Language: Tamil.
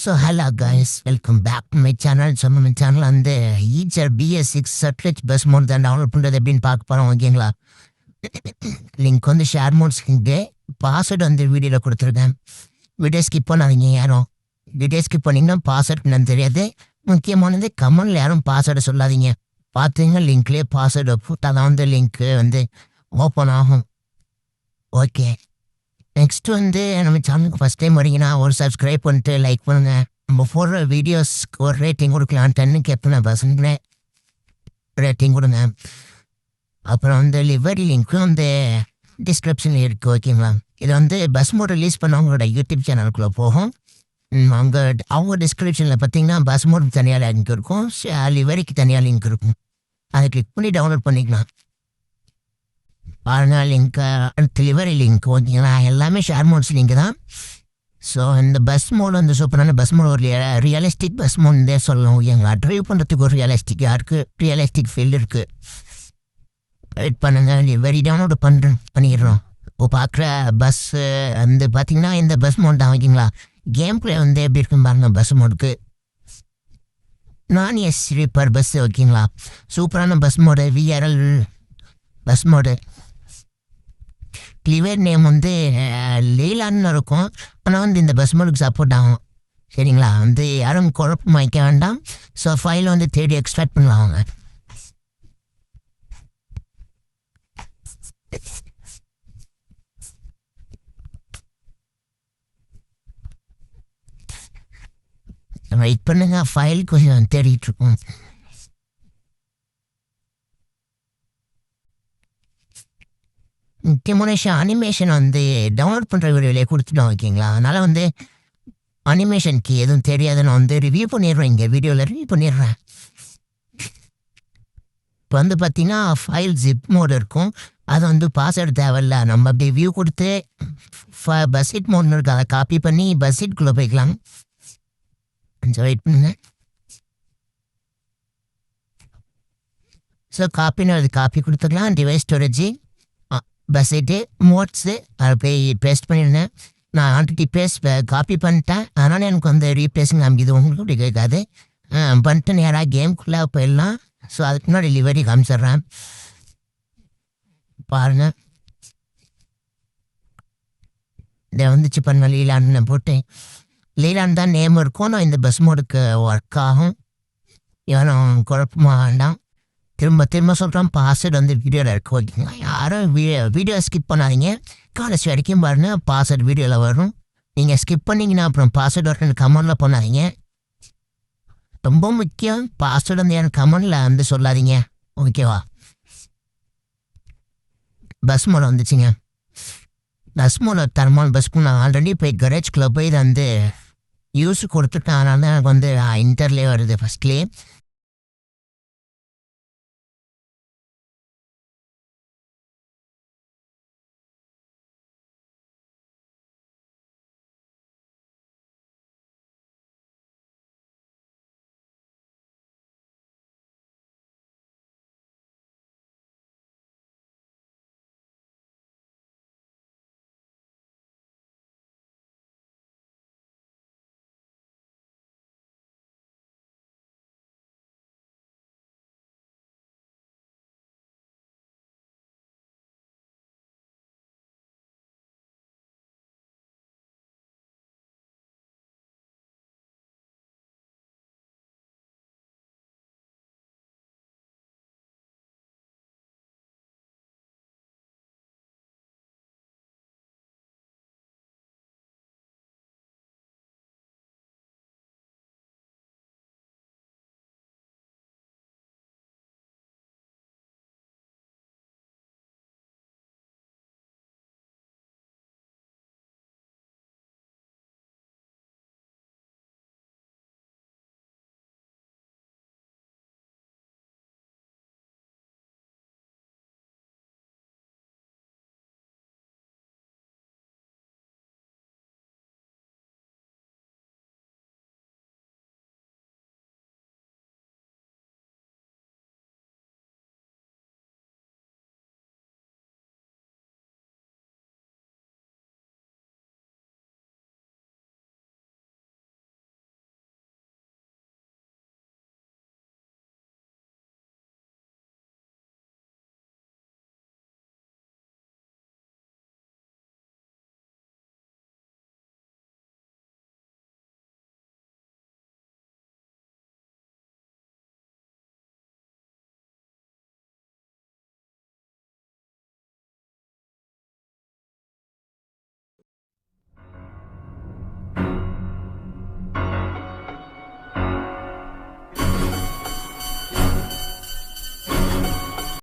Hello guys, welcome back to my channel. My channel அந்த ஈச்சர் BS6 சர்ட்லெஜ் பஸ் மோட் தான் டவுன்லோட் பண்ணுறது எப்படின்னு பார்க்க போகிறோம். ஓகேங்களா? லிங்க் வந்து ஷேர் மோட்ஸ்க்கு பாஸ்வேர்டு வந்து வீடியோவில் கொடுத்துருக்கேன். வீடியோ ஸ்கிப் பண்ணாதீங்க யாரும். வீடியோ ஸ்கிப் பண்ணிங்கன்னா பாஸ்வேர்டு என்னன்னு தெரியாது. முக்கியமானது கமெண்டில் யாரும் பாஸ்வேர்டை சொல்லாதீங்க. பார்த்தீங்க லிங்க்லேயே பாஸ்வேர்டு போட்டால் தான் வந்து லிங்க்கு வந்து ஓப்பன் ஆகும். ஓகே, நெக்ஸ்ட் வந்து நம்ம சேனலுக்கு ஃபஸ்ட் டைம் வரீங்கன்னா ஒரு சப்ஸ்கிரைப் பண்ணிட்டு லைக் பண்ணுங்கள். நம்ம போடுற வீடியோஸ்க்கு ஒரு ரேட்டிங் கொடுக்கலாம். 10க்கு எத்தனை பர்சன்ட்னு ரேட்டிங் கொடுங்க. அப்புறம் வந்து லிவரி லிங்க்கும் வந்து டிஸ்கிரிப்ஷனில் இருக்குது. ஓகேங்களா? இது வந்து பஸ் மோட் ரிலீஸ் பண்ணவங்களோட யூடியூப் சேனலுக்குள்ளே போகும். அவங்க டிஸ்கிரிப்ஷனில் பார்த்தீங்கன்னா பஸ் மோட் தனியாக லிங்க் இருக்கும், லிவரிக்கு தனியாக லிங்க் இருக்கும். அதை கிளிக் பண்ணி டவுன்லோட் பண்ணிக்கலாம். பாருங்க லிங்க்கு, லிவரி லிங்க். ஓகேங்களா? எல்லாமே ஷேர் மோட்ஸ் லிங்க் தான். ஸோ இந்த பஸ் மோட் வந்து சூப்பரான பஸ் மோட், ஒரு ரியலிஸ்டிக் பஸ் மோட்னே சொல்லலாம். ஓகேங்களா? ட்ரைவ் பண்ணுறதுக்கு ஒரு ரியலிஸ்டிக் ஃபீல்டு இருக்குது. வெயிட் பண்ணுங்க, லிவரி டவுன்லோடு பண்ணிடுறோம். இப்போ பார்க்குற பஸ்ஸு வந்து பார்த்திங்கன்னா இந்த பஸ் மோட் தான். ஓகேங்களா? கேம் பிளே வந்து எப்படி இருக்குன்னு பாருங்க. பஸ் மோடுக்கு நான் ஸ்லீப்பர் பஸ். ஓகேங்களா? சூப்பரான bus mode, VRL bus mode. Clever name வந்து லீலான்னு இருக்கும். ஆனால் வந்து இந்த பஸ் மோடுக்கு சப்போர்ட் ஆகும். சரிங்களா? வந்து யாரும் குழப்பம் வைக்க வேண்டாம். ஸோ ஃபைல் வந்து தேடி எக்ஸ்ட்ராக்ட் பண்ணுவாங்க. வெயிட் பண்ணுங்க, ஃபைல் கொஞ்சம் தேடிட்டு இருக்கோம். முக்கியமான விஷயம், அனிமேஷன் வந்து டவுன்லோட் பண்ணுற வீடியோவிலே கொடுத்துட்டோம். ஓகேங்களா? அதனால் வந்து அனிமேஷனுக்கு எதுவும் தெரியாதுன்னு வந்து ரிவ்யூ பண்ணிடுறேன். இங்கே வீடியோவில் ரிவ்யூ பண்ணிடுறேன். இப்போ வந்து பார்த்தீங்கன்னா ஃபைல் ஜிப் மோடு இருக்கும். அது வந்து பாஸ்வேர்டு தேவையில்ல. நம்ம அப்படி வியூ கொடுத்து பஸ்ஸிட் மோட்னு இருக்குது, அதை காப்பி பண்ணி பஸ்ஸிட்குள்ளே போய்க்கலாம். கொஞ்சம் வெயிட் பண்ணுங்க. ஸோ காப்பி கொடுத்துக்கலாம். டிவைஸ் ஸ்டோரேஜ் பஸ்ஸிட்டு மோட்ஸு அதை போய் பேஸ்ட் பண்ணியிருந்தேன். நான் ஆல்ரெடி காப்பி பண்ணிட்டேன். அதனால் எனக்கு வந்து ரீப்ளேஸிங் காமிக்குது. உங்களுக்கு அப்படி கேட்காது. பண்ணிட்டு நேராக கேமுக்குள்ளே போயிடலாம். ஸோ அதுக்கு முன்னாடி டெலிவரி காமிச்சிட்றேன் பாருங்கள். இதை வந்துச்சு பண்ண லீலான்னு போட்டு லீலான்னு தான் நேம் இருக்கும். நான் இந்த பஸ் மோடுக்கு ஒர்க் ஆகும். யாரும் குழப்பமாக வேண்டாம். திரும்ப சொல்கிறோம், பாஸ்வேர்டு வந்து வீடியோவில் இருக்குது. ஓகேங்களா? யாரும் வீடியோ ஸ்கிப் பண்ணாதீங்க. காலேஜ் வரைக்கும் பாருங்கள், பாஸ்வேர்டு வீடியோவில் வரும். நீங்கள் ஸ்கிப் பண்ணிங்கன்னா அப்புறம் பாஸ்வேர்டு வரணும் கமெண்டில் பண்ணாதீங்க. ரொம்ப முக்கியம், பாஸ்வேர்டு வந்து யாரும் கமெண்டில் வந்து சொல்லாதீங்க. ஓகேவா? பஸ் மோட வந்துச்சுங்க. பஸ் மோட தரமான பஸ்க்கு நான் ஆல்ரெடி போய் கரேஜ்குள்ளே போய் இதை வந்து யூஸ் கொடுத்துட்டேன். அதனால தான் எனக்கு வந்து இன்டர்லேயே வருது ஃபஸ்ட்லேயே.